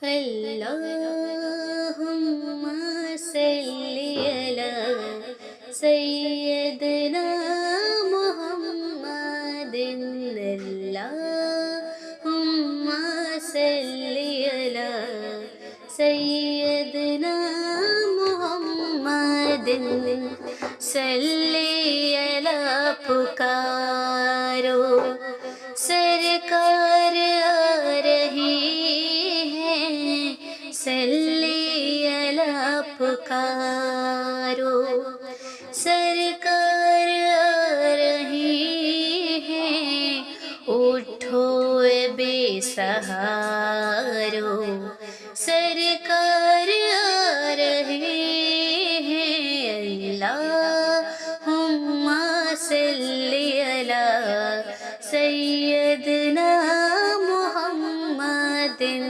اللهم صل على سيدنا محمد اللهم صل على سيدنا محمد صلی علی پکارو سرکار آ رہی ہے صلی علی پکارو